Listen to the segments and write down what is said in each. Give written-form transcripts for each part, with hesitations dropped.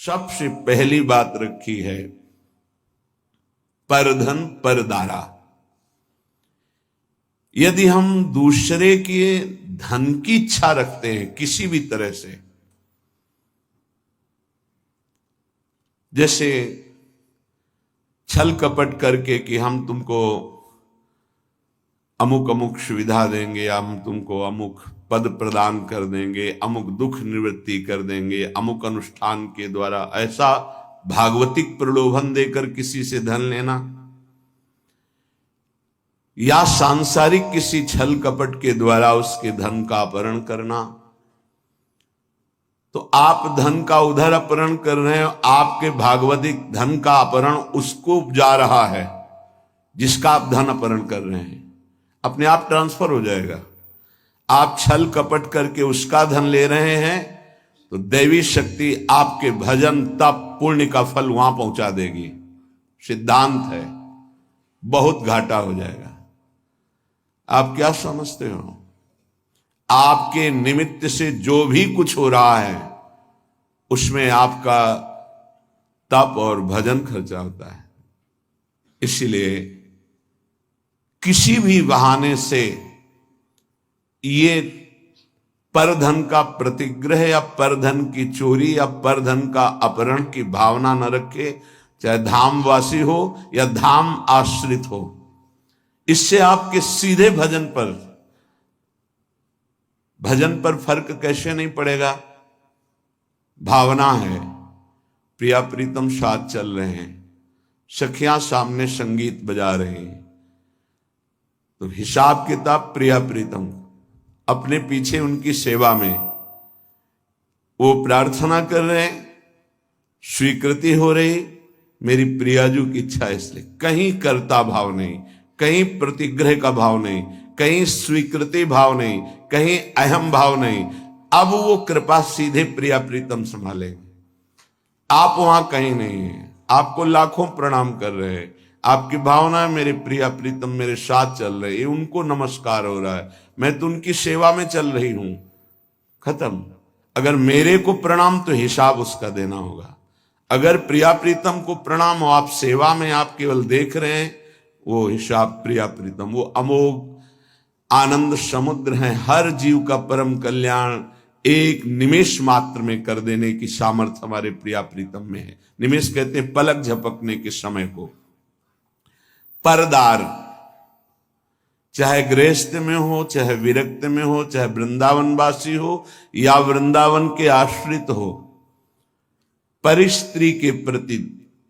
सबसे पहली बात रखी है परधन परदारा। यदि हम दूसरे के धन की इच्छा रखते हैं किसी भी तरह से, जैसे छल कपट करके कि हम तुमको अमुक अमुक सुविधा देंगे, हम तुमको अमुक पद प्रदान कर देंगे, अमुक दुख निवृत्ति कर देंगे, अमुक अनुष्ठान के द्वारा, ऐसा भागवतिक प्रलोभन देकर किसी से धन लेना, या सांसारिक किसी छल कपट के द्वारा उसके धन का अपहरण करना, तो आप धन का उधर अपहरण कर रहे हैं, आपके भागवतिक धन का अपहरण उसको जा रहा है जिसका आप धन अपहरण कर रहे हैं, अपने आप ट्रांसफर हो जाएगा। आप छल कपट करके उसका धन ले रहे हैं तो दैवी शक्ति आपके भजन तप पुण्य का फल वहां पहुंचा देगी। सिद्धांत है, बहुत घाटा हो जाएगा। आप क्या समझते हो? आपके निमित्त से जो भी कुछ हो रहा है उसमें आपका तप और भजन खर्चा होता है। इसलिए किसी भी बहाने से ये परधन का प्रतिग्रह या परधन की चोरी या परधन का अपहरण की भावना न रखे, चाहे धामवासी हो या धाम आश्रित हो। इससे आपके सीधे भजन पर फर्क कैसे नहीं पड़ेगा? भावना है, प्रिया प्रीतम साथ चल रहे हैं, सखियां सामने संगीत बजा रही हैं, तो हिसाब किताब प्रिया प्रीतम अपने पीछे उनकी सेवा में वो प्रार्थना कर रहे हैं, स्वीकृति हो रही, मेरी प्रियाजू की इच्छा, इसलिए कहीं कर्ता भाव नहीं, कहीं प्रतिग्रह का भाव नहीं, कहीं स्वीकृति भाव नहीं, कहीं अहम भाव नहीं। अब वो कृपा सीधे प्रिया प्रीतम संभालेंगे, आप वहां कहीं नहीं है। आपको लाखों प्रणाम कर रहे हैं, आपकी भावना है मेरे प्रिया प्रीतम मेरे साथ चल रहे हैं, उनको नमस्कार हो रहा है, मैं तो उनकी सेवा में चल रही हूं, खत्म। अगर मेरे को प्रणाम तो हिसाब उसका देना होगा। अगर प्रिया प्रीतम को प्रणाम हो, आप सेवा में आप केवल देख रहे हैं, वो हिसाब प्रिया प्रीतम, वो अमोघ आनंद समुद्र है। हर जीव का परम कल्याण एक निमेष मात्र में कर देने की सामर्थ्य हमारे प्रिया प्रीतम में है। निमेष कहते हैं पलक झपकने के समय को। परदार, चाहे गृहस्थ में हो, चाहे विरक्त में हो, चाहे वृंदावनवासी हो या वृंदावन के आश्रित हो, परिस्त्री के प्रति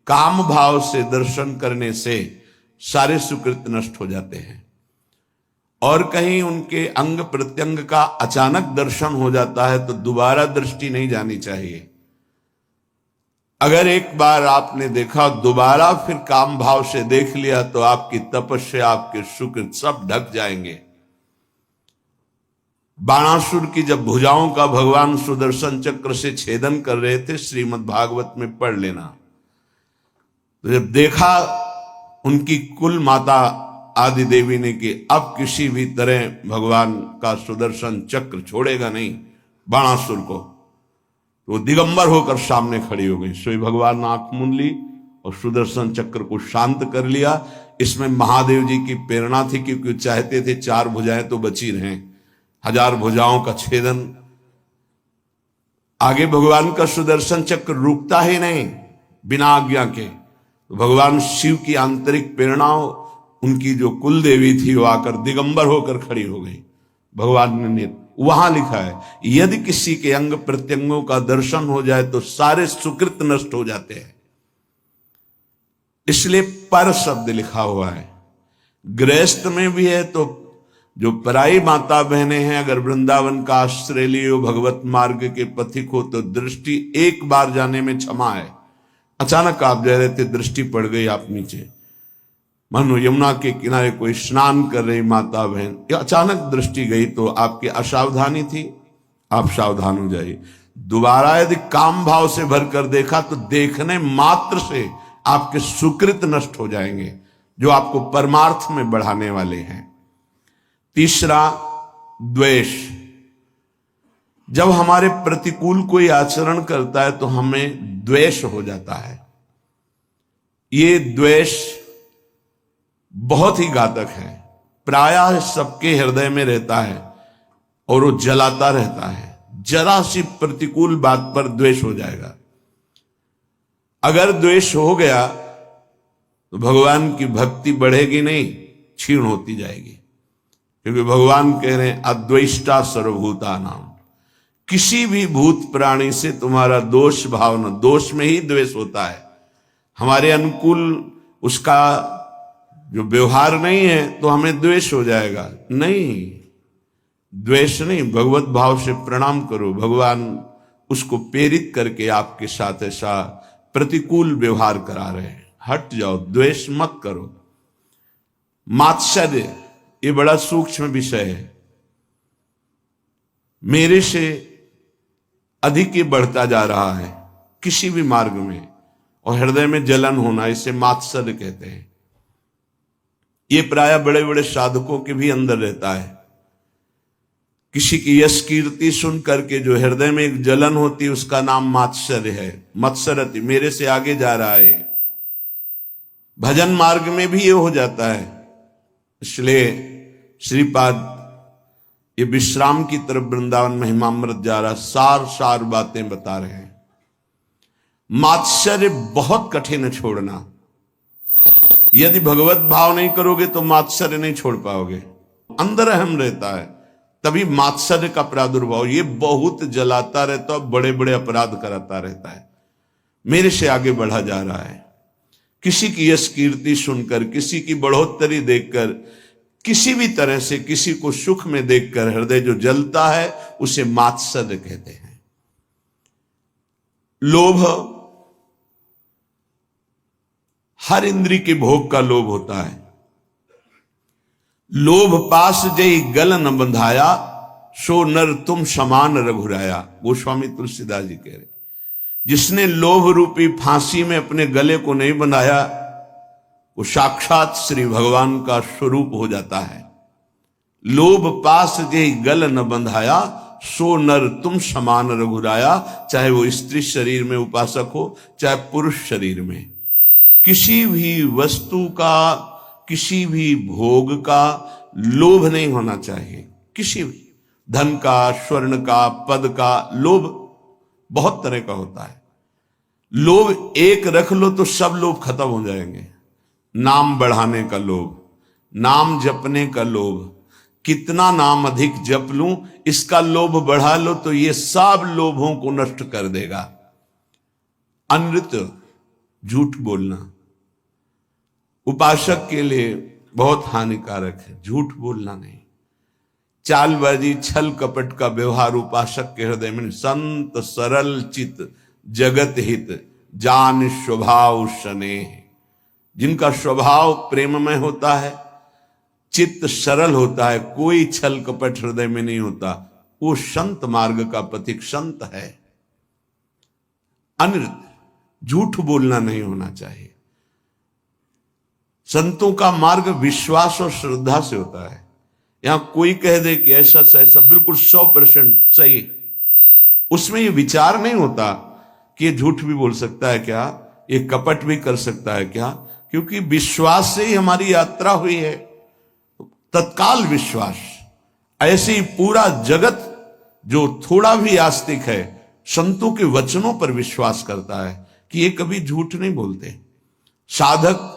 काम भाव से दर्शन करने से सारे सुकृत नष्ट हो जाते हैं। और कहीं उनके अंग प्रत्यंग का अचानक दर्शन हो जाता है तो दोबारा दृष्टि नहीं जानी चाहिए। अगर एक बार आपने देखा, दोबारा फिर काम भाव से देख लिया तो आपकी तपस्या, आपके सुकृत सब ढक जाएंगे। बाणासुर की जब भुजाओं का भगवान सुदर्शन चक्र से छेदन कर रहे थे, श्रीमद् भागवत में पढ़ लेना, तो जब देखा उनकी कुल माता आदि देवी ने कि अब किसी भी तरह भगवान का सुदर्शन चक्र छोड़ेगा नहीं बाणासुर को, तो वो दिगंबर होकर सामने खड़ी हो गई। सोई भगवान ने आंख मूंद ली और सुदर्शन चक्र को शांत कर लिया। इसमें महादेव जी की प्रेरणा थी, क्योंकि चाहते थे 4 भुजाएं तो बची रहें, 1000 भुजाओं का छेदन। आगे भगवान का सुदर्शन चक्र रुकता ही नहीं बिना आज्ञा के, तो भगवान शिव की आंतरिक प्रेरणाओं, उनकी जो कुल देवी थी वो आकर दिगंबर होकर खड़ी हो गई। भगवान ने वहां लिखा है, यदि किसी के अंग प्रत्यंगों का दर्शन हो जाए तो सारे सुकृत नष्ट हो जाते हैं। इसलिए पर शब्द लिखा हुआ है। गृहस्थ में भी है तो जो पराई माता बहनें हैं, अगर वृंदावन का आश्रय लियो, भगवत मार्ग के पथिक हो, तो दृष्टि एक बार जाने में क्षमा है। अचानक आप जा रहे थे, दृष्टि पड़ गई आप नीचे, मानो यमुना के किनारे कोई स्नान कर रही माता बहन, या अचानक दृष्टि गई तो आपकी असावधानी थी, आप सावधान हो जाइए। दोबारा यदि काम भाव से भरकर देखा तो देखने मात्र से आपके सुकृत नष्ट हो जाएंगे, जो आपको परमार्थ में बढ़ाने वाले हैं। तीसरा, द्वेष। जब हमारे प्रतिकूल कोई आचरण करता है तो हमें द्वेष हो जाता है। ये द्वेष बहुत ही घातक है, प्रायः सबके हृदय में रहता है और वो जलाता रहता है। जरा सी प्रतिकूल बात पर द्वेष हो जाएगा। अगर द्वेष हो गया तो भगवान की भक्ति बढ़ेगी नहीं, क्षीण होती जाएगी। क्योंकि भगवान कह रहे हैं अद्वेष्टा सर्वभूता नाम, किसी भी भूत प्राणी से तुम्हारा दोष भावना, दोष में ही द्वेष होता है। हमारे अनुकूल उसका जो व्यवहार नहीं है तो हमें द्वेष हो जाएगा। नहीं, द्वेष नहीं, भगवत भाव से प्रणाम करो। भगवान उसको प्रेरित करके आपके साथ ऐसा प्रतिकूल व्यवहार करा रहे हैं। हट जाओ, द्वेष मत करो। मात्सर्य ये बड़ा सूक्ष्म विषय है। मेरे से अधिक ये बढ़ता जा रहा है किसी भी मार्ग में, और हृदय में जलन होना, इसे मात्सर्य कहते हैं। ये प्राय बड़े बड़े साधकों के भी अंदर रहता है। किसी की यश कीर्ति सुन करके जो हृदय में एक जलन होती है उसका नाम मात्सर्य है। मत्सरति, मेरे से आगे जा रहा है। भजन मार्ग में भी ये हो जाता है। इसलिए श्रीपाद ये विश्राम की तरफ वृंदावन महिमामृत जा रहा, सार सार बातें बता रहे हैं। मात्सर्य बहुत कठिन है छोड़ना। यदि भगवत भाव नहीं करोगे तो मात्सर्य नहीं छोड़ पाओगे। अंदर अहम रहता है, तभी मात्सर्य का प्रादुर्भाव। ये बहुत जलाता रहता है, बड़े बड़े अपराध कराता रहता है। मेरे से आगे बढ़ा जा रहा है। किसी की यश कीर्ति सुनकर, किसी की बढ़ोतरी देखकर, किसी भी तरह से किसी को सुख में देखकर हृदय जो जलता है उसे मात्सर्य कहते हैं। लोभ, हर इंद्रिय के भोग का लोभ होता है। लोभ पास जय गल न बंधाया, सो नर तुम समान रघुराया। गोस्वामी तुलसीदास जी कह रहे, जिसने लोभ रूपी फांसी में अपने गले को नहीं बंधाया वो साक्षात श्री भगवान का स्वरूप हो जाता है। लोभ पास जय गल न बंधाया, सो नर तुम समान रघुराया। चाहे वो स्त्री शरीर में उपासक हो, चाहे पुरुष शरीर में, किसी भी वस्तु का, किसी भी भोग का लोभ नहीं होना चाहिए। किसी भी धन का, स्वर्ण का, पद का लोभ बहुत तरह का होता है। लोभ एक रख लो तो सब लोभ खत्म हो जाएंगे। नाम बढ़ाने का लोभ, नाम जपने का लोभ, कितना नाम अधिक जप लूं इसका लोभ बढ़ा लो तो ये सब लोभों को नष्ट कर देगा। अनृत, झूठ बोलना उपासक के लिए बहुत हानिकारक है। झूठ बोलना नहीं, चालबाजी, छल कपट का व्यवहार उपासक के हृदय में। संत सरल चित जगत हित, जान स्वभाव स्नेह। जिनका स्वभाव प्रेममय होता है, चित्त सरल होता है, कोई छल कपट हृदय में नहीं होता, वो संत मार्ग का पथिक संत है। अनृत, झूठ बोलना नहीं होना चाहिए। संतों का मार्ग विश्वास और श्रद्धा से होता है। यहां कोई कह दे कि ऐसा से ऐसा बिल्कुल 100% सही, उसमें ये विचार नहीं होता कि ये झूठ भी बोल सकता है क्या, ये कपट भी कर सकता है क्या, क्योंकि विश्वास से ही हमारी यात्रा हुई है। तत्काल विश्वास। ऐसे ही पूरा जगत जो थोड़ा भी आस्तिक है संतों के वचनों पर विश्वास करता है कि ये कभी झूठ नहीं बोलते। साधक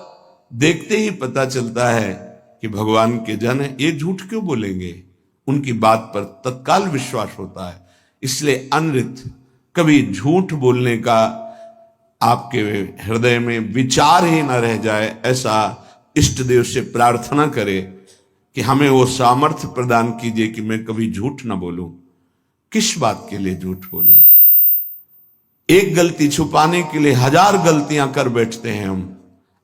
देखते ही पता चलता है कि भगवान के जन है, ये झूठ क्यों बोलेंगे, उनकी बात पर तत्काल विश्वास होता है। इसलिए अनृत, कभी झूठ बोलने का आपके हृदय में विचार ही न रह जाए, ऐसा इष्ट देव से प्रार्थना करें कि हमें वो सामर्थ्य प्रदान कीजिए कि मैं कभी झूठ ना बोलूं। किस बात के लिए झूठ बोलूं? एक गलती छुपाने के लिए 1000 गलतियां कर बैठते हैं हम।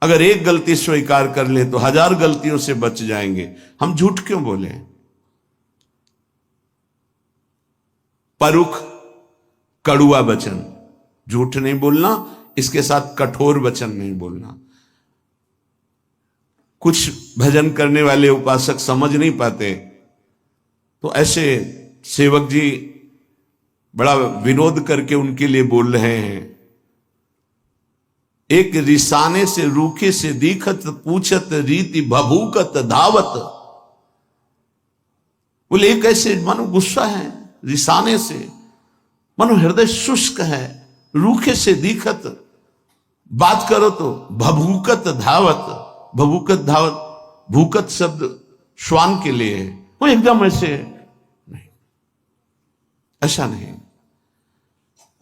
अगर एक गलती स्वीकार कर ले तो 1000 गलतियों से बच जाएंगे। हम झूठ क्यों बोले? परुख, कड़ुआ वचन, झूठ नहीं बोलना, इसके साथ कठोर वचन नहीं बोलना। कुछ भजन करने वाले उपासक समझ नहीं पाते तो ऐसे सेवक जी बड़ा विनोद करके उनके लिए बोल रहे हैं। एक रिसाने से रूखे से दीखत पूछत रीति भभूकत धावत। बोले एक ऐसे मानो गुस्सा है, रिसाने से मानो हृदय शुष्क है, रूखे से दीखत, बात करो तो भभूकत धावत। भभूकत धावत, भूकत शब्द श्वान के लिए है, वो एकदम ऐसे नहीं, ऐसा नहीं।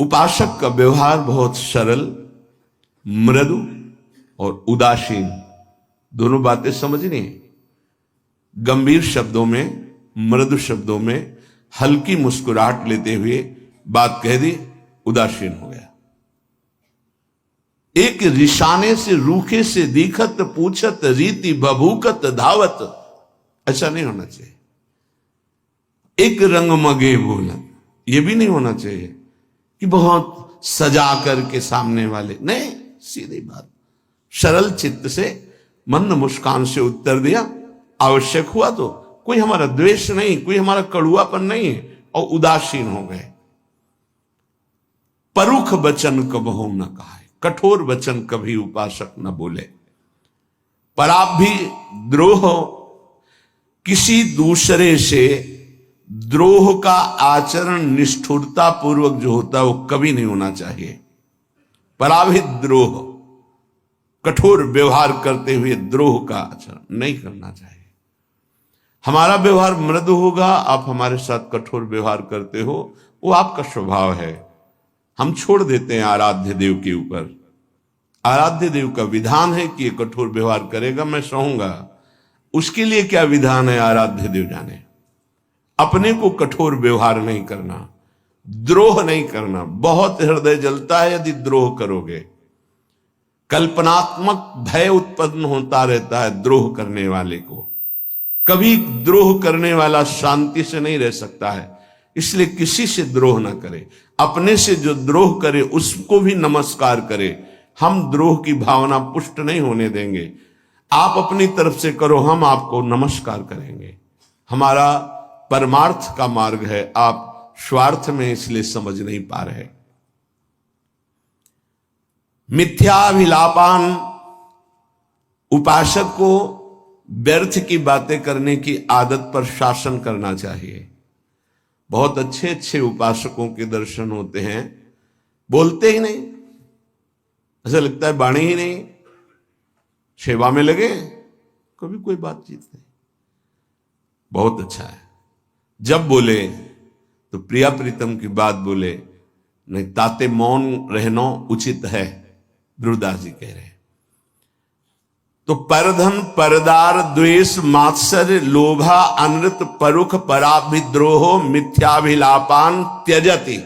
उपासक का व्यवहार बहुत सरल, मृदु और उदासीन, दोनों बातें समझनी है। गंभीर शब्दों में, मृदु शब्दों में हल्की मुस्कुराहट लेते हुए बात कह दी, उदासीन हो गया। एक रिशाने से रूखे से दीखत पूछत रीति भभूकत धावत, ऐसा नहीं होना चाहिए। एक रंग मगे बोलन, ये भी नहीं होना चाहिए कि बहुत सजा करके सामने वाले, नहीं, सीधी बात, सरल चित्त से मंद मुस्कान से उत्तर दिया। आवश्यक हुआ तो, कोई हमारा द्वेष नहीं, कोई हमारा कड़ुआपन नहीं है, और उदासीन हो गए। परुख वचन कबहु न कहा, कठोर वचन कभी उपासक न बोले। पर आप भी द्रोह, किसी दूसरे से द्रोह का आचरण निष्ठुरता पूर्वक जो होता है वो कभी नहीं होना चाहिए। पराभित द्रोह, कठोर व्यवहार करते हुए द्रोह का आचरण नहीं करना चाहिए। हमारा व्यवहार मृदु होगा, आप हमारे साथ कठोर व्यवहार करते हो, वो आपका स्वभाव है, हम छोड़ देते हैं आराध्य देव के ऊपर। आराध्य देव का विधान है कि ये कठोर व्यवहार करेगा, मैं सहूंगा। उसके लिए क्या विधान है आराध्य देव जाने। अपने को कठोर व्यवहार नहीं करना, द्रोह नहीं करना। बहुत हृदय जलता है यदि द्रोह करोगे। कल्पनात्मक भय उत्पन्न होता रहता है द्रोह करने वाले को। कभी द्रोह करने वाला शांति से नहीं रह सकता है, इसलिए किसी से द्रोह ना करे। अपने से जो द्रोह करे उसको भी नमस्कार करे। हम द्रोह की भावना पुष्ट नहीं होने देंगे। आप अपनी तरफ से करो, हम आपको नमस्कार करेंगे। हमारा परमार्थ का मार्ग है, आप स्वार्थ में इसलिए समझ नहीं पा रहे। मिथ्याभिलापान, उपासक को व्यर्थ की बातें करने की आदत पर शासन करना चाहिए। बहुत अच्छे अच्छे उपासकों के दर्शन होते हैं, बोलते ही नहीं, ऐसा लगता है बाणी ही नहीं, सेवा में लगे, कभी कोई बातचीत नहीं। बहुत अच्छा है, जब बोले तो प्रिया प्रीतम की बात बोले, नहीं ताते मौन रहना उचित है, गुरुदास जी कह रहे हैं। तो परधन परदार द्वेष मात्सर्य लोभा अनृत परुख पराभिद्रोह मिथ्याभिलापान त्यजति,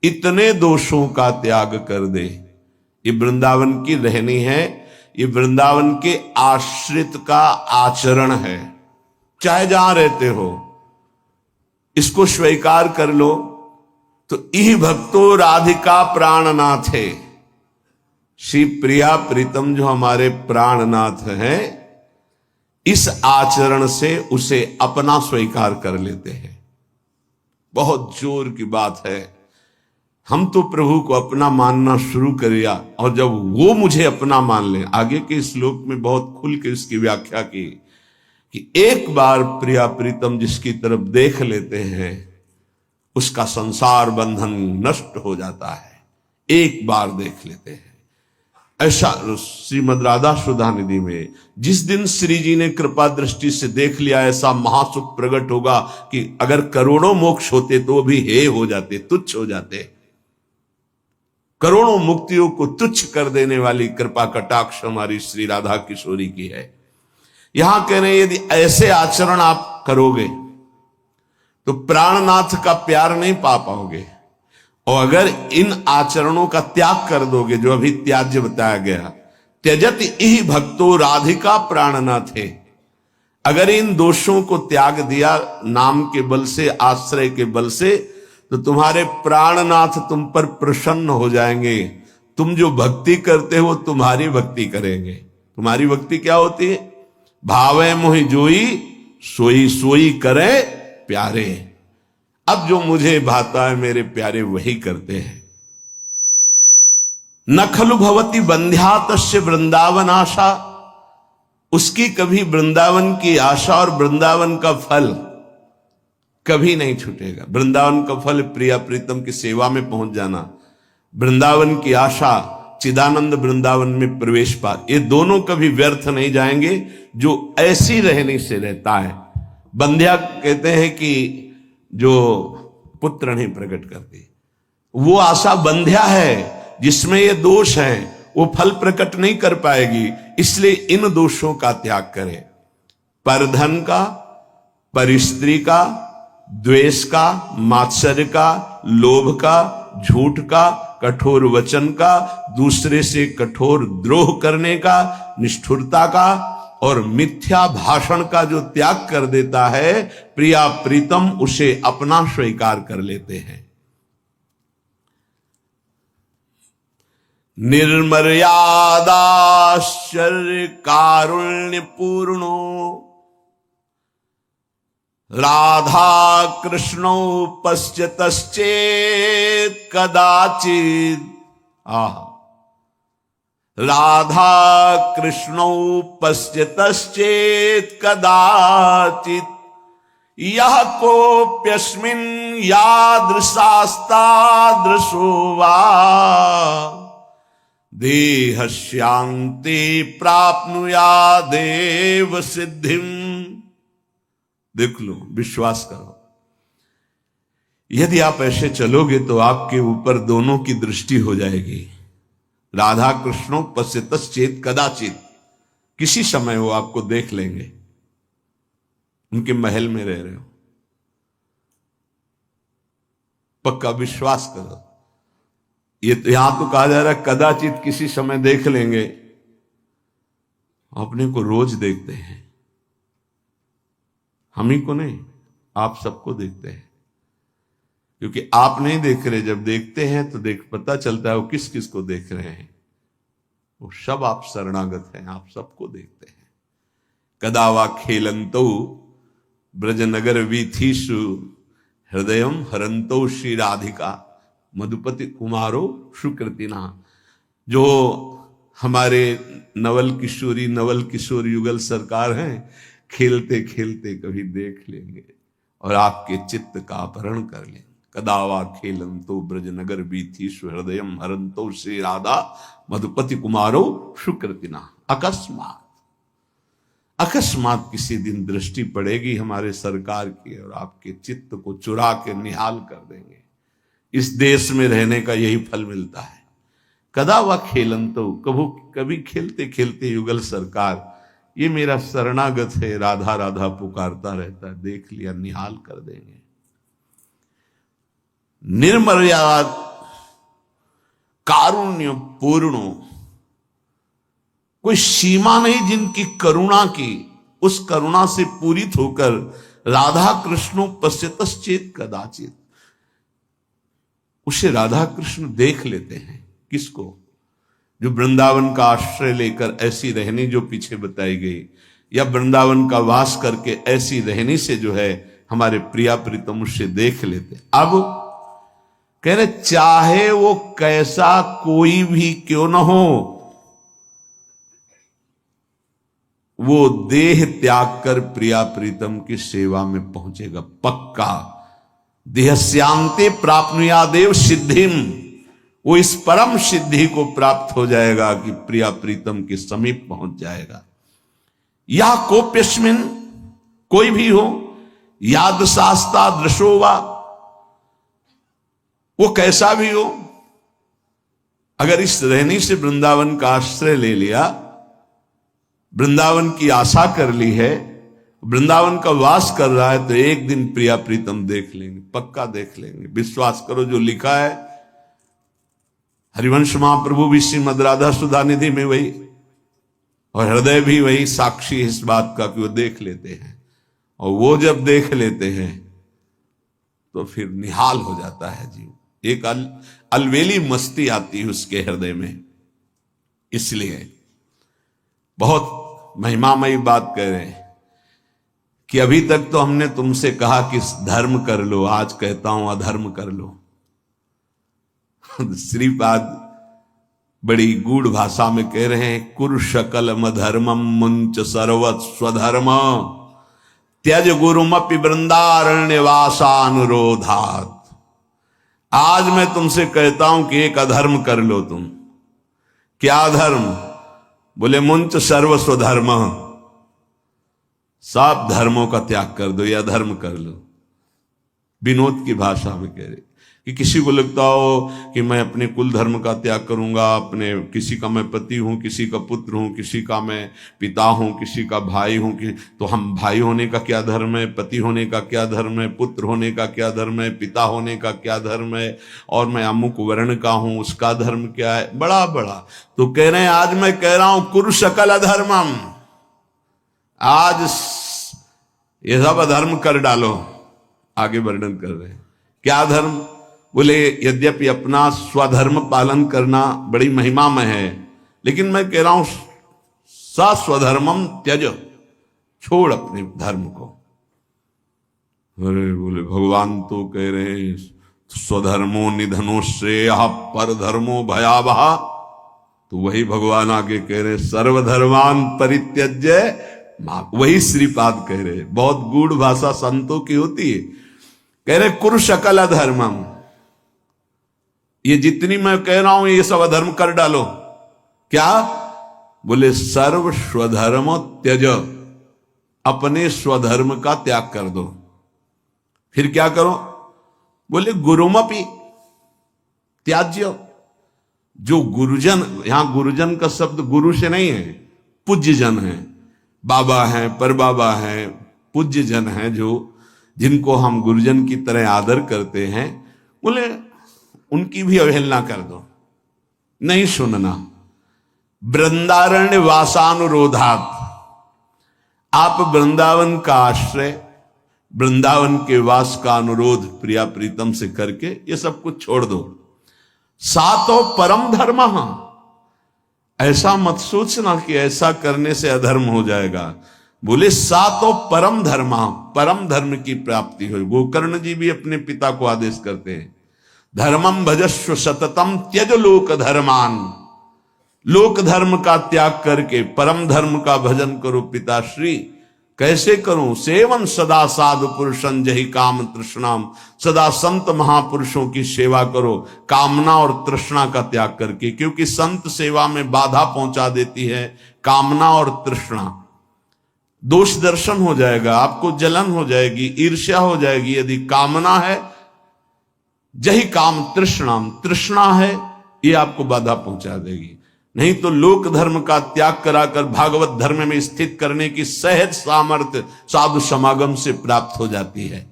इतने दोषों का त्याग कर दे। ये वृंदावन की रहनी है, ये वृंदावन के आश्रित का आचरण है। चाहे जहां रहते हो इसको स्वीकार कर लो। तो इह भक्तो राधिका प्राणनाथ है, श्री प्रिया प्रीतम जो हमारे प्राणनाथ हैं, इस आचरण से उसे अपना स्वीकार कर लेते हैं। बहुत जोर की बात है। हम तो प्रभु को अपना मानना शुरू कर दिया, और जब वो मुझे अपना मान ले, आगे के श्लोक में बहुत खुल के इसकी व्याख्या की कि एक बार प्रिया प्रीतम जिसकी तरफ देख लेते हैं उसका संसार बंधन नष्ट हो जाता है। एक बार देख लेते हैं। ऐसा श्रीमद् राधा सुधा निधि में जिस दिन श्री जी ने कृपा दृष्टि से देख लिया, ऐसा महासुख प्रकट होगा कि अगर करोड़ों मोक्ष होते तो भी हे हो जाते, तुच्छ हो जाते। करोड़ों मुक्तियों को तुच्छ कर देने वाली कृपा कटाक्ष हमारी श्री राधा किशोरी की है। यहां कह रहे हैं यदि ऐसे आचरण आप करोगे तो प्राणनाथ का प्यार नहीं पा पाओगे, और अगर इन आचरणों का त्याग कर दोगे, जो अभी त्याज्य बताया गया, त्यजत इहि भक्तो राधिका प्राणनाथ है, अगर इन दोषों को त्याग दिया नाम के बल से, आश्रय के बल से, तो तुम्हारे प्राणनाथ तुम पर प्रसन्न हो जाएंगे। तुम जो भक्ति करते हो तुम्हारी भक्ति करेंगे। तुम्हारी भक्ति क्या होती है? भावे मोहि जोई सोई सोई करे प्यारे। अब जो मुझे भाता है मेरे प्यारे वही करते हैं। न खलु भवती बंध्या तस्य वृंदावन आशा, उसकी कभी वृंदावन की आशा और वृंदावन का फल कभी नहीं छूटेगा। वृंदावन का फल प्रिया प्रीतम की सेवा में पहुंच जाना, वृंदावन की आशा चिदानंद वृंदावन में प्रवेश पा, ये दोनों कभी व्यर्थ नहीं जाएंगे जो ऐसी रहने से रहता है। बंध्या कहते हैं कि जो पुत्र नहीं प्रकट करती, वो आशा बंध्या है, जिसमें ये दोष है वो फल प्रकट नहीं कर पाएगी, इसलिए इन दोषों का त्याग करें। परधन का, परिस्त्री का, द्वेष का, मात्सर्य का, लोभ का, झूठ का, कठोर वचन का, दूसरे से कठोर द्रोह करने का, निष्ठुरता का और मिथ्या भाषण का जो त्याग कर देता है, प्रिया प्रीतम उसे अपना स्वीकार कर लेते हैं। निर्मर्यादाश्चर्य कारुण्य पूर्णो राधा कृष्णो पश्यतश्चेत् कदाचित्। राधा कृष्णो पश्यतश्चेत् कदाचित्, यः कोऽप्यस्मिन् यादृशास्तादृशो वा देहस्यान्ते प्राप्नुयादेव सिद्धिम। देख लो, विश्वास करो, यदि आप ऐसे चलोगे तो आपके ऊपर दोनों की दृष्टि हो जाएगी। राधा कृष्णों पश्यतश्चेत् कदाचित्, किसी समय वो आपको देख लेंगे, उनके महल में रह रहे हो, पक्का विश्वास करो। ये तो यहां तो कहा जा रहा है कदाचित किसी समय देख लेंगे, अपने को रोज देखते हैं, हम ही को नहीं, आप सबको देखते हैं, क्योंकि आप नहीं देख रहे, जब देखते हैं तो पता चलता है वो किस किस को देख रहे हैं। वो सब आप शरणागत हैं, आप सबको देखते हैं। कदा वा खेलंतो ब्रजनगर वीथीषु हृदयम हरंतो श्री राधिका मधुपति कुमारो सुकृतिना। जो हमारे नवल किशोर युगल सरकार हैं, खेलते खेलते कभी देख लेंगे और आपके चित्त का अपहरण कर लेंगे। कदावा खेलंतो ब्रजनगर बीथीषु हृदयम हरंतो श्री राधा मधुपति कुमारो सुकृतिना। अकस्मात किसी दिन दृष्टि पड़ेगी हमारे सरकार की और आपके चित्त को चुरा के निहाल कर देंगे। इस देश में रहने का यही फल मिलता है। कदा वा खेलंतो, कभी खेलते खेलते युगल सरकार, ये मेरा शरणागत है, राधा राधा पुकारता रहता है, देख लिया, निहाल कर देंगे। निर्मर्याद कारुण्य पूर्णो, कोई सीमा नहीं जिनकी करुणा की, उस करुणा से पूरित होकर राधा कृष्णों पश्यतश्चेत् कदाचित्, उसे राधा कृष्ण देख लेते हैं। किसको? जो वृंदावन का आश्रय लेकर ऐसी रहनी जो पीछे बताई गई, या वृंदावन का वास करके ऐसी रहनी से जो है हमारे प्रिया प्रीतम उससे देख लेते। अब कह रहे चाहे वो कैसा कोई भी क्यों न हो, वो देह त्याग कर प्रिया प्रीतम की सेवा में पहुंचेगा पक्का। देहस्यांते प्राप्नुयादेव सिद्धिम, वो इस परम सिद्धि को प्राप्त हो जाएगा कि प्रिया प्रीतम के समीप पहुंच जाएगा। या कोप्यस्मिन, कोई भी हो, याद शास्ता दृशोवा, वो कैसा भी हो, अगर इस रहनी से वृंदावन का आश्रय ले लिया, वृंदावन की आशा कर ली है, वृंदावन का वास कर रहा है, तो एक दिन प्रिया प्रीतम देख लेंगे, पक्का देख लेंगे। विश्वास करो, जो लिखा है हरिवंश महाप्रभु भी श्रीमद् राधा सुधा निधि में वही, और हृदय भी वही साक्षी इस बात का कि वो देख लेते हैं। और वो जब देख लेते हैं तो फिर निहाल हो जाता है जीव, एक अलवेली मस्ती आती है उसके हृदय में। इसलिए बहुत महिमामयी बात कह रहे हैं कि अभी तक तो हमने तुमसे कहा कि धर्म कर लो, आज कहता हूं अधर्म कर लो। श्रीपाद बड़ी गूढ़ भाषा में कह रहे हैं, कुरु शकल मधर्मम मुंच सर्वत स्वधर्म त्यज गुरुमपि वृंदारण्य वासानुरोधात। आज मैं तुमसे कहता हूं कि एक अधर्म कर लो तुम। क्या धर्म? बोले मुंच सर्व स्वधर्म, सब धर्मों का त्याग कर दो, या धर्म कर लो। विनोद की भाषा में कह रहे कि किसी को लगता हो कि मैं अपने कुल धर्म का त्याग करूंगा, अपने किसी का मैं पति हूं, किसी का पुत्र हूं, किसी का मैं पिता हूं, किसी का भाई हूं, तो हम भाई होने का क्या धर्म है, पति होने का क्या धर्म है, पुत्र होने का क्या धर्म है, पिता होने का क्या धर्म है, और मैं अमुक वर्ण का हूं, उसका धर्म क्या है, बड़ा बड़ा। तो कह रहे हैं आज मैं कह रहा हूं कुरु सकल अधर्मम, आज ये सब अधर्म कर डालो। आगे वर्णन कर रहे हैं क्या धर्म? बोले यद्यपि अपना स्वधर्म पालन करना बड़ी महिमामय है, लेकिन मैं कह रहा हूं स्वधर्मम त्यज, छोड़ अपने धर्म को। अरे बोले भगवान तो कह रहे हैं स्वधर्मो निधनो श्रेय पर धर्मो भयावह। तो वही भगवान आगे कह रहे सर्वधर्मान परित्यज्य, वही श्रीपाद कह रहे। बहुत गूढ़ भाषा संतों की होती है। कह रहे कुरु सकल अधर्मम, ये जितनी मैं कह रहा हूं ये सब अधर्म कर डालो। क्या? बोले सर्व स्वधर्म त्यज, अपने स्वधर्म का त्याग कर दो। फिर क्या करो? बोले गुरुमपि त्याज्य, जो गुरुजन, यहां गुरुजन का शब्द गुरु से नहीं है, पूज्य जन है, बाबा हैं, परबाबा हैं, पूज्य जन हैं, जो जिनको हम गुरुजन की तरह आदर करते हैं, बोले उनकी भी अवहेलना कर दो, नहीं सुनना। वृंदारण्य वासानुरोधात, आप वृंदावन का आश्रय, वृंदावन के वास का अनुरोध प्रिया प्रीतम से करके ये सब कुछ छोड़ दो। सातो परम धर्म, ऐसा मत सोचना कि ऐसा करने से अधर्म हो जाएगा। बोले सातो परम धर्म, परम धर्म की प्राप्ति हो। गोकर्ण जी भी अपने पिता को आदेश करते हैं, धर्मम भजस्व सततम त्यज लोक धर्मान, लोक धर्म का त्याग करके परम धर्म का भजन करो पिताश्री। कैसे करूं? सेवन सदा साधु पुरुषं जहि काम तृष्णाम, सदा संत महापुरुषों की सेवा करो कामना और तृष्णा का त्याग करके, क्योंकि संत सेवा में बाधा पहुंचा देती है कामना और तृष्णा। दोष दर्शन हो जाएगा, आपको जलन हो जाएगी, ईर्ष्या हो जाएगी। यदि कामना है, जही काम तृष्णाम, तृष्णा है, ये आपको बाधा पहुंचा देगी। नहीं तो लोक धर्म का त्याग कराकर भागवत धर्म में स्थित करने की सहज सामर्थ्य साधु समागम से प्राप्त हो जाती है।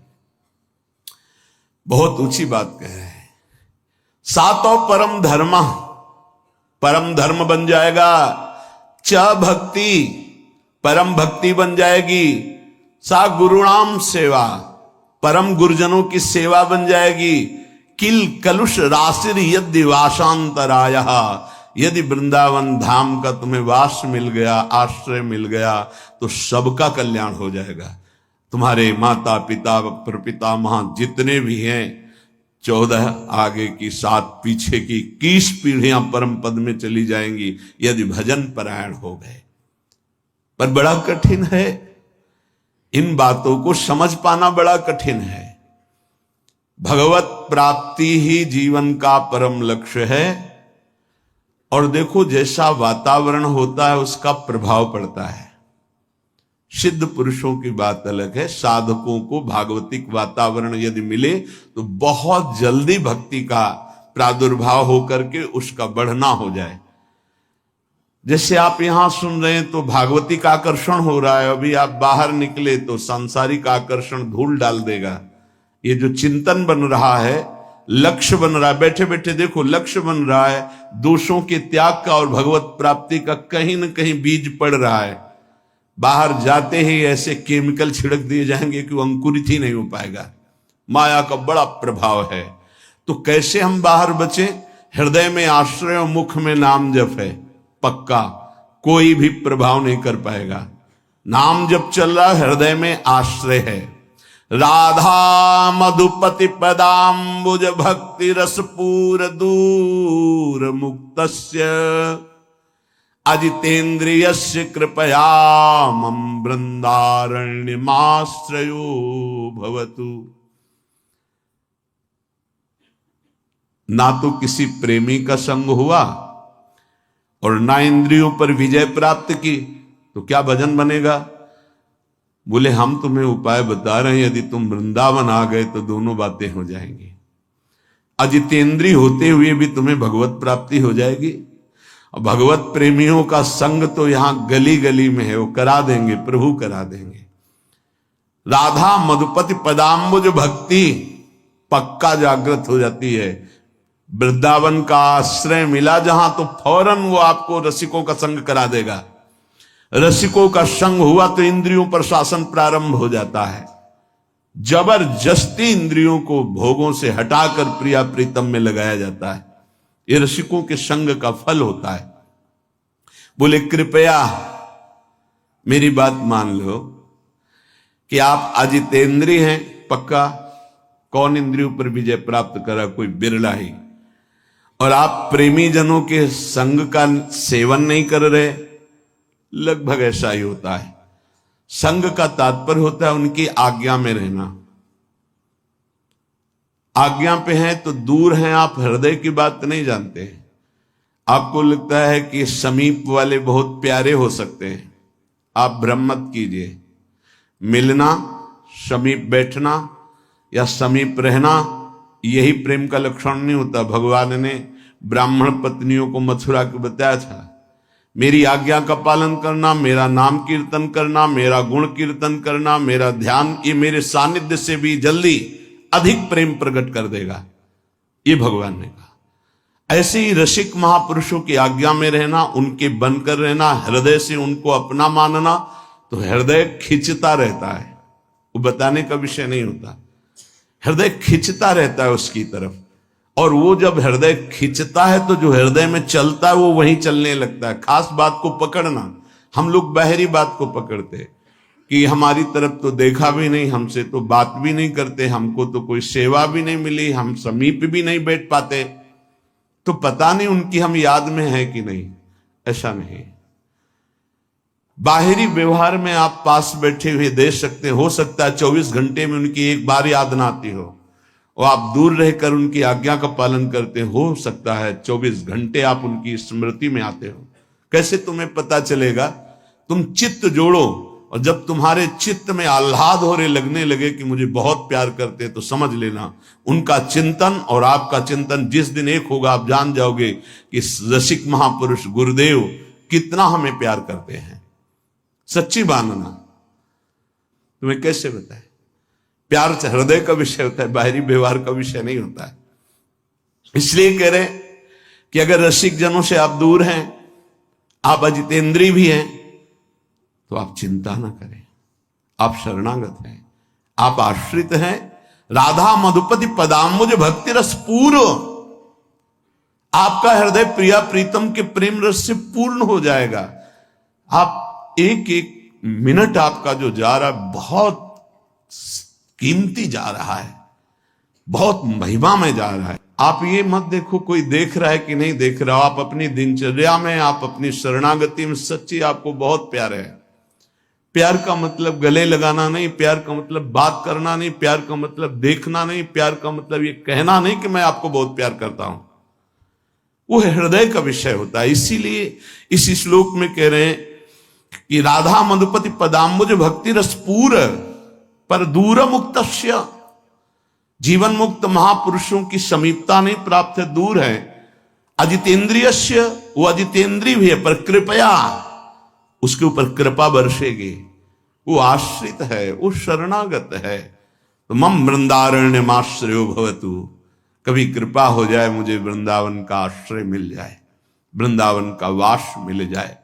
बहुत ऊंची बात कह रहे हैं। सातों परम धर्म, परम धर्म बन जाएगा। च भक्ति, परम भक्ति बन जाएगी। सा गुरुणाम सेवा, परम गुरुजनों की सेवा बन जाएगी। किल कलुष राशिर यदि वासांतराय, यदि वृंदावन धाम का तुम्हें वास मिल गया, आश्रय मिल गया, तो सबका कल्याण हो जाएगा। तुम्हारे माता पिता प्रपितामह जितने भी हैं, 14 आगे की 7 पीछे की 21 पीढ़ियां परम पद में चली जाएंगी यदि भजन परायण हो गए। पर बड़ा कठिन है, इन बातों को समझ पाना बड़ा कठिन है। भगवत प्राप्ति ही जीवन का परम लक्ष्य है। और देखो जैसा वातावरण होता है उसका प्रभाव पड़ता है। सिद्ध पुरुषों की बात अलग है, साधकों को भागवतिक वातावरण यदि मिले तो बहुत जल्दी भक्ति का प्रादुर्भाव होकर के उसका बढ़ना हो जाए। जैसे आप यहां सुन रहे हैं तो भागवतिक आकर्षण हो रहा है, अभी आप बाहर निकले तो सांसारिक आकर्षण धूल डाल देगा। ये जो चिंतन बन रहा है, लक्ष्य बन रहा है, बैठे बैठे देखो लक्ष्य बन रहा है, दोषों के त्याग का और भगवत प्राप्ति का कहीं न कहीं बीज पड़ रहा है। बाहर जाते ही ऐसे केमिकल छिड़क दिए जाएंगे कि वो अंकुरित ही नहीं हो पाएगा। माया का बड़ा प्रभाव है। तो कैसे हम बाहर बचे? हृदय में आश्रय और मुख में नाम जप है, पक्का कोई भी प्रभाव नहीं कर पाएगा। नाम जब चल रहा हृदय में आश्रय है। राधा मधुपति पदाम्बुज भक्ति रसपूर दूर मुक्तस्य अजितेन्द्रियस्य कृपया मम वृंदारण्यमाश्रयो भवतु। ना तो किसी प्रेमी का संग हुआ और ना इंद्रियों पर विजय प्राप्त की, तो क्या भजन बनेगा? बोले हम तुम्हें उपाय बता रहे हैं, यदि तुम वृंदावन आ गए तो दोनों बातें हो जाएंगी। अजितेंद्रिय होते हुए भी तुम्हें भगवत प्राप्ति हो जाएगी। और भगवत प्रेमियों का संग तो यहां गली गली में है, वो करा देंगे, प्रभु करा देंगे। राधा मधुपति पदाम्बुज भक्ति पक्का जागृत हो जाती है। वृंदावन का आश्रय मिला जहां, तो फौरन वो आपको रसिकों का संग करा देगा। रसिकों का संग हुआ तो इंद्रियों पर शासन प्रारंभ हो जाता है। जबरदस्ती इंद्रियों को भोगों से हटाकर प्रिया प्रीतम में लगाया जाता है। ये रसिकों के संग का फल होता है। बोले कृपया मेरी बात मान लो कि आप अजितेंद्रिय हैं पक्का। कौन इंद्रियों पर विजय प्राप्त करा? कोई बिरला ही। और आप प्रेमी जनों के संग का सेवन नहीं कर रहे, लगभग ऐसा ही होता है। संग का तात्पर्य होता है उनकी आज्ञा में रहना। आज्ञा पे हैं तो दूर हैं आप, हृदय की बात नहीं जानते। आपको लगता है कि समीप वाले बहुत प्यारे हो सकते हैं, आप भ्रम मत कीजिए। मिलना, समीप बैठना या समीप रहना, यही प्रेम का लक्षण नहीं होता। भगवान ने ब्राह्मण पत्नियों को मथुरा के बताया था, मेरी आज्ञा का पालन करना, मेरा नाम कीर्तन करना, मेरा गुण कीर्तन करना, मेरा ध्यान, ये मेरे सानिध्य से भी जल्दी अधिक प्रेम प्रकट कर देगा, ये भगवान ने कहा। ऐसे ही रसिक महापुरुषों की आज्ञा में रहना, उनके बनकर रहना, हृदय से उनको अपना मानना, तो हृदय खिंचता रहता है। वो बताने का विषय नहीं होता, हृदय खिंचता रहता है उसकी तरफ। और वो जब हृदय खिंचता है तो जो हृदय में चलता है वो वहीं चलने लगता है। खास बात को पकड़ना, हम लोग बाहरी बात को पकड़ते कि हमारी तरफ तो देखा भी नहीं, हमसे तो बात भी नहीं करते, हमको तो कोई सेवा भी नहीं मिली, हम समीप भी नहीं बैठ पाते, तो पता नहीं उनकी हम याद में है कि नहीं। ऐसा नहीं। बाहरी व्यवहार में आप पास बैठे हुए देख सकते, हो सकता है 24 घंटे में उनकी एक बार याद ना आती हो, और आप दूर रहकर उनकी आज्ञा का पालन करते, हो सकता है 24 घंटे आप उनकी स्मृति में आते हो। कैसे तुम्हें पता चलेगा? तुम चित्त जोड़ो, और जब तुम्हारे चित्त में आह्लाद हो रहे लगने लगे कि मुझे बहुत प्यार करते, तो समझ लेना उनका चिंतन और आपका चिंतन जिस दिन एक होगा, आप जान जाओगे कि रसिक महापुरुष गुरुदेव कितना हमें प्यार करते हैं। सच्ची मानना। तुम्हें कैसे बताए? प्यार हृदय का विषय होता है, बाहरी व्यवहार का विषय नहीं होता है। इसलिए कह रहे कि अगर रसिक जनों से आप दूर हैं, आप अजितेंद्रिय भी हैं, तो आप चिंता ना करें, आप शरणागत हैं, आप आश्रित हैं। राधा मधुपति पदाम्बुज भक्ति रस पूर्ण, आपका हृदय प्रिया प्रीतम के प्रेम रस से पूर्ण हो जाएगा। आप एक एक मिनट आपका जो जा रहा है बहुत कीमती जा रहा है, बहुत महिमा में जा रहा है। आप ये मत देखो कोई देख रहा है कि नहीं देख रहा, आप अपनी दिनचर्या में, आप अपनी शरणागति में सच्ची आपको बहुत प्यार है। प्यार का मतलब गले लगाना नहीं, प्यार का मतलब बात करना नहीं, प्यार का मतलब देखना नहीं, प्यार का मतलब ये कहना नहीं कि मैं आपको बहुत प्यार करता हूं। वो हृदय का विषय होता है। इसीलिए इस श्लोक में कह रहे हैं कि राधा मधुपति पदाम्बुज भक्ति रसपूर पर दूर मुक्तस्य, जीवन मुक्त महापुरुषों की समीपता नहीं प्राप्त है, दूर है। अजितेंद्रियस्य, वो अजितेंद्रिय भी है, पर कृपया उसके ऊपर कृपा बरसेगी। वो आश्रित है, वो शरणागत है। तो मम वृंदारण्यमाश्रयो भवतु, कभी कृपा हो जाए मुझे वृंदावन का आश्रय मिल जाए, वृंदावन का वास मिल जाए।